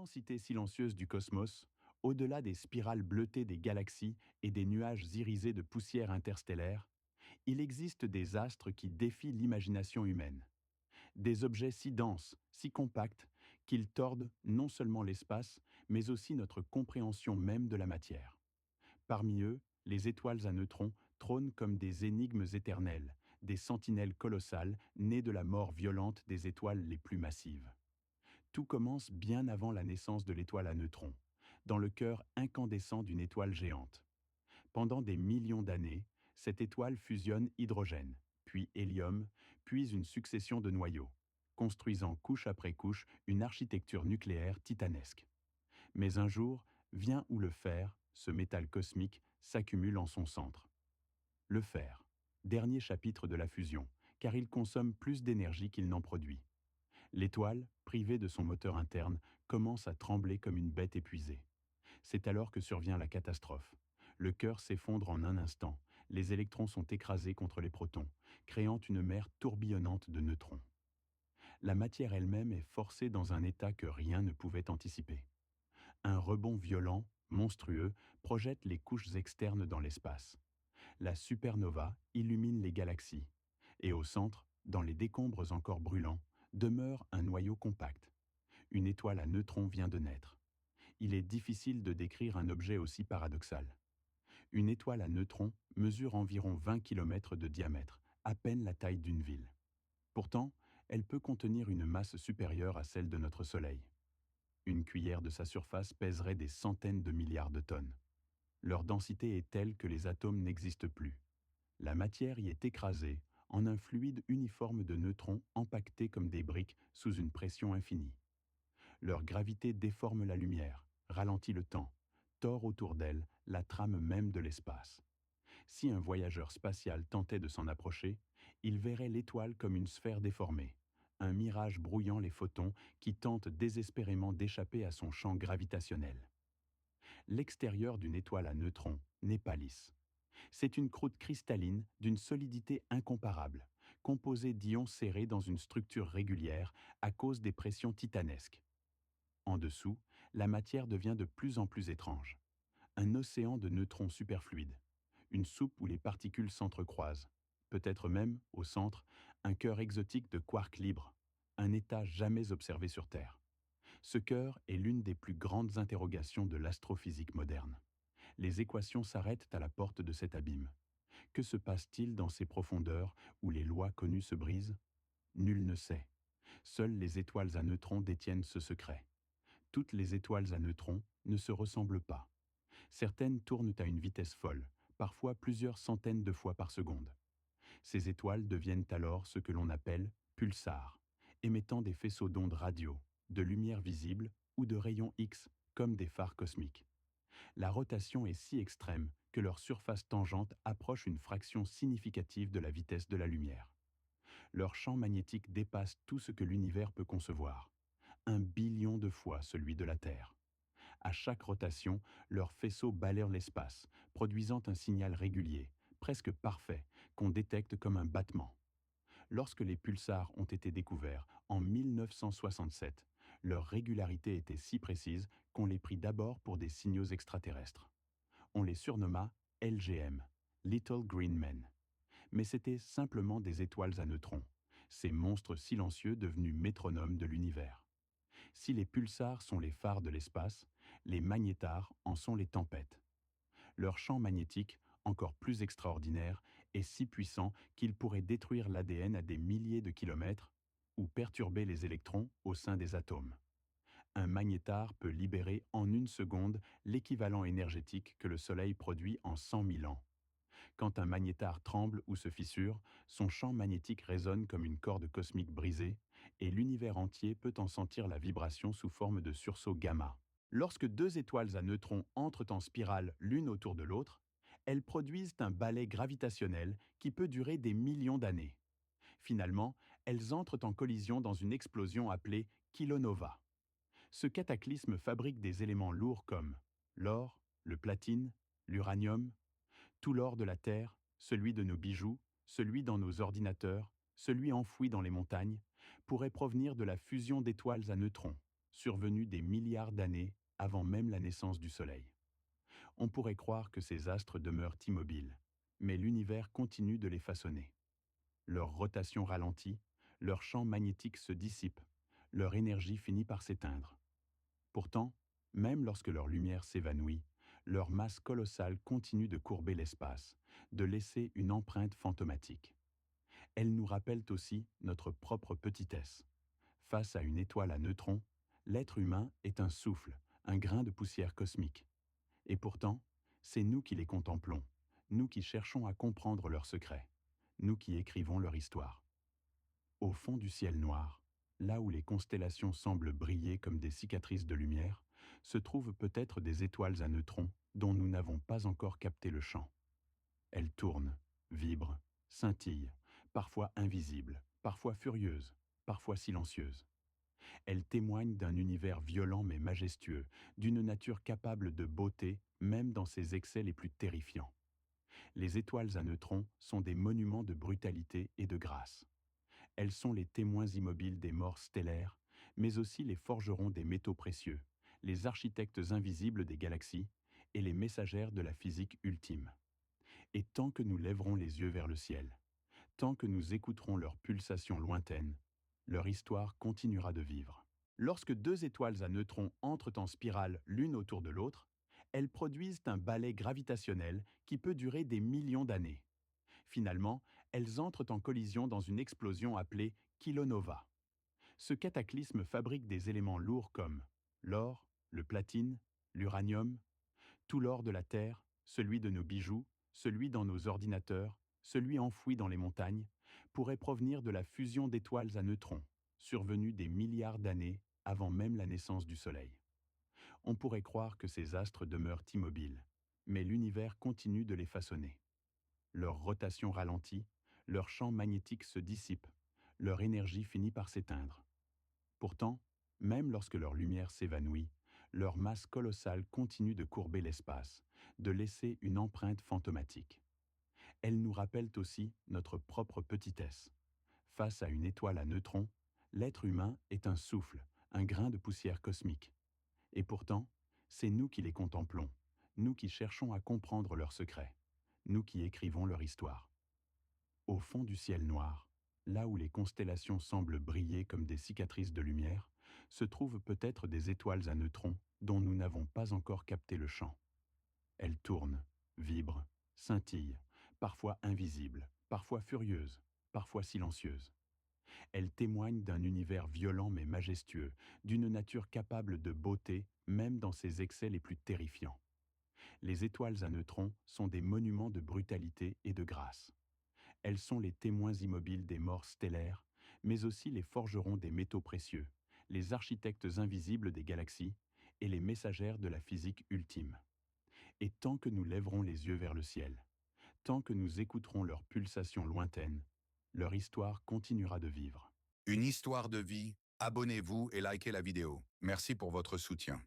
l'immensité silencieuse du cosmos, au-delà des spirales bleutées des galaxies et des nuages irisés de poussière interstellaire, il existe des astres qui défient l'imagination humaine. Des objets si denses, si compacts, qu'ils tordent non seulement l'espace, mais aussi notre compréhension même de la matière. Parmi eux, les étoiles à neutrons trônent comme des énigmes éternelles, des sentinelles colossales nées de la mort violente des étoiles les plus massives. Tout commence bien avant la naissance de l'étoile à neutrons, dans le cœur incandescent d'une étoile géante. Pendant des millions d'années, cette étoile fusionne hydrogène, puis hélium, puis une succession de noyaux, construisant couche après couche une architecture nucléaire titanesque. Mais un jour, vient où le fer, ce métal cosmique, s'accumule en son centre. Le fer, dernier chapitre de la fusion, car il consomme plus d'énergie qu'il n'en produit. L'étoile, privée de son moteur interne, commence à trembler comme une bête épuisée. C'est alors que survient la catastrophe. Le cœur s'effondre en un instant, les électrons sont écrasés contre les protons, créant une mer tourbillonnante de neutrons. La matière elle-même est forcée dans un état que rien ne pouvait anticiper. Un rebond violent, monstrueux, projette les couches externes dans l'espace. La supernova illumine les galaxies. Et au centre, dans les décombres encore brûlants, demeure un noyau compact. Une étoile à neutrons vient de naître. Il est difficile de décrire un objet aussi paradoxal. Une étoile à neutrons mesure environ 20 km de diamètre, à peine la taille d'une ville. Pourtant, elle peut contenir une masse supérieure à celle de notre Soleil. Une cuillère de sa surface pèserait des centaines de milliards de tonnes. Leur densité est telle que les atomes n'existent plus. La matière y est écrasée en un fluide uniforme de neutrons empaquetés comme des briques sous une pression infinie. Leur gravité déforme la lumière, ralentit le temps, tord autour d'elle la trame même de l'espace. Si un voyageur spatial tentait de s'en approcher, il verrait l'étoile comme une sphère déformée, un mirage brouillant les photons qui tentent désespérément d'échapper à son champ gravitationnel. L'extérieur d'une étoile à neutrons n'est pas lisse. C'est une croûte cristalline d'une solidité incomparable, composée d'ions serrés dans une structure régulière à cause des pressions titanesques. En dessous, la matière devient de plus en plus étrange. Un océan de neutrons superfluides, une soupe où les particules s'entrecroisent, peut-être même, au centre, un cœur exotique de quarks libres, un état jamais observé sur Terre. Ce cœur est l'une des plus grandes interrogations de l'astrophysique moderne. Les équations s'arrêtent à la porte de cet abîme. Que se passe-t-il dans ces profondeurs où les lois connues se brisent? Nul ne sait. Seules les étoiles à neutrons détiennent ce secret. Toutes les étoiles à neutrons ne se ressemblent pas. Certaines tournent à une vitesse folle, parfois plusieurs centaines de fois par seconde. Ces étoiles deviennent alors ce que l'on appelle pulsars, émettant des faisceaux d'ondes radio, de lumière visible ou de rayons X comme des phares cosmiques. La rotation est si extrême que leur surface tangente approche une fraction significative de la vitesse de la lumière. Leur champ magnétique dépasse tout ce que l'univers peut concevoir, 1 billion de fois celui de la Terre. À chaque rotation, leurs faisceaux balayent l'espace, produisant un signal régulier, presque parfait, qu'on détecte comme un battement. Lorsque les pulsars ont été découverts en 1967, leur régularité était si précise qu'on les prit d'abord pour des signaux extraterrestres. On les surnomma LGM, Little Green Men. Mais c'étaient simplement des étoiles à neutrons, ces monstres silencieux devenus métronomes de l'univers. Si les pulsars sont les phares de l'espace, les magnétars en sont les tempêtes. Leur champ magnétique, encore plus extraordinaire, est si puissant qu'il pourrait détruire l'ADN à des milliers de kilomètres ou perturber les électrons au sein des atomes. Un magnétar peut libérer en une seconde l'équivalent énergétique que le Soleil produit en 100 000 ans. Quand un magnétar tremble ou se fissure, son champ magnétique résonne comme une corde cosmique brisée, et l'univers entier peut en sentir la vibration sous forme de sursaut gamma. Lorsque deux étoiles à neutrons entrent en spirale l'une autour de l'autre, elles produisent un balai gravitationnel qui peut durer des millions d'années. Finalement, elles entrent en collision dans une explosion appelée kilonova. Ce cataclysme fabrique des éléments lourds comme l'or, le platine, l'uranium, tout l'or de la Terre, celui de nos bijoux, celui dans nos ordinateurs, celui enfoui dans les montagnes, pourrait provenir de la fusion d'étoiles à neutrons, survenus des milliards d'années avant même la naissance du Soleil. On pourrait croire que ces astres demeurent immobiles, mais l'univers continue de les façonner. Leur rotation ralentit, leur champ magnétique se dissipe, leur énergie finit par s'éteindre. Pourtant, même lorsque leur lumière s'évanouit, leur masse colossale continue de courber l'espace, de laisser une empreinte fantomatique. Elles nous rappellent aussi notre propre petitesse. Face à une étoile à neutrons, l'être humain est un souffle, un grain de poussière cosmique. Et pourtant, c'est nous qui les contemplons, nous qui cherchons à comprendre leurs secrets, nous qui écrivons leur histoire. Au fond du ciel noir, là où les constellations semblent briller comme des cicatrices de lumière, se trouvent peut-être des étoiles à neutrons dont nous n'avons pas encore capté le champ. Elles tournent, vibrent, scintillent, parfois invisibles, parfois furieuses, parfois silencieuses. Elles témoignent d'un univers violent mais majestueux, d'une nature capable de beauté même dans ses excès les plus terrifiants. Les étoiles à neutrons sont des monuments de brutalité et de grâce. Elles sont les témoins immobiles des morts stellaires, mais aussi les forgerons des métaux précieux, les architectes invisibles des galaxies et les messagères de la physique ultime. Et tant que nous lèverons les yeux vers le ciel, tant que nous écouterons leurs pulsations lointaines, leur histoire continuera de vivre. Lorsque deux étoiles à neutrons entrent en spirale l'une autour de l'autre, elles produisent un balai gravitationnel qui peut durer des millions d'années. Finalement, elles entrent en collision dans une explosion appelée kilonova. Ce cataclysme fabrique des éléments lourds comme l'or, le platine, l'uranium, tout l'or de la Terre, celui de nos bijoux, celui dans nos ordinateurs, celui enfoui dans les montagnes, pourrait provenir de la fusion d'étoiles à neutrons, survenue des milliards d'années avant même la naissance du Soleil. On pourrait croire que ces astres demeurent immobiles, mais l'univers continue de les façonner. Leur rotation ralentit, leur champ magnétique se dissipe, leur énergie finit par s'éteindre. Pourtant, même lorsque leur lumière s'évanouit, leur masse colossale continue de courber l'espace, de laisser une empreinte fantomatique. Elles nous rappellent aussi notre propre petitesse. Face à une étoile à neutrons, l'être humain est un souffle, un grain de poussière cosmique. Et pourtant, c'est nous qui les contemplons, nous qui cherchons à comprendre leurs secrets, nous qui écrivons leur histoire. Au fond du ciel noir, là où les constellations semblent briller comme des cicatrices de lumière, se trouvent peut-être des étoiles à neutrons dont nous n'avons pas encore capté le champ. Elles tournent, vibrent, scintillent, parfois invisibles, parfois furieuses, parfois silencieuses. Elles témoignent d'un univers violent mais majestueux, d'une nature capable de beauté même dans ses excès les plus terrifiants. Les étoiles à neutrons sont des monuments de brutalité et de grâce. Elles sont les témoins immobiles des morts stellaires, mais aussi les forgerons des métaux précieux, les architectes invisibles des galaxies et les messagères de la physique ultime. Et tant que nous lèverons les yeux vers le ciel, tant que nous écouterons leurs pulsations lointaines, leur histoire continuera de vivre. Une histoire de vie. Abonnez-vous et likez la vidéo. Merci pour votre soutien.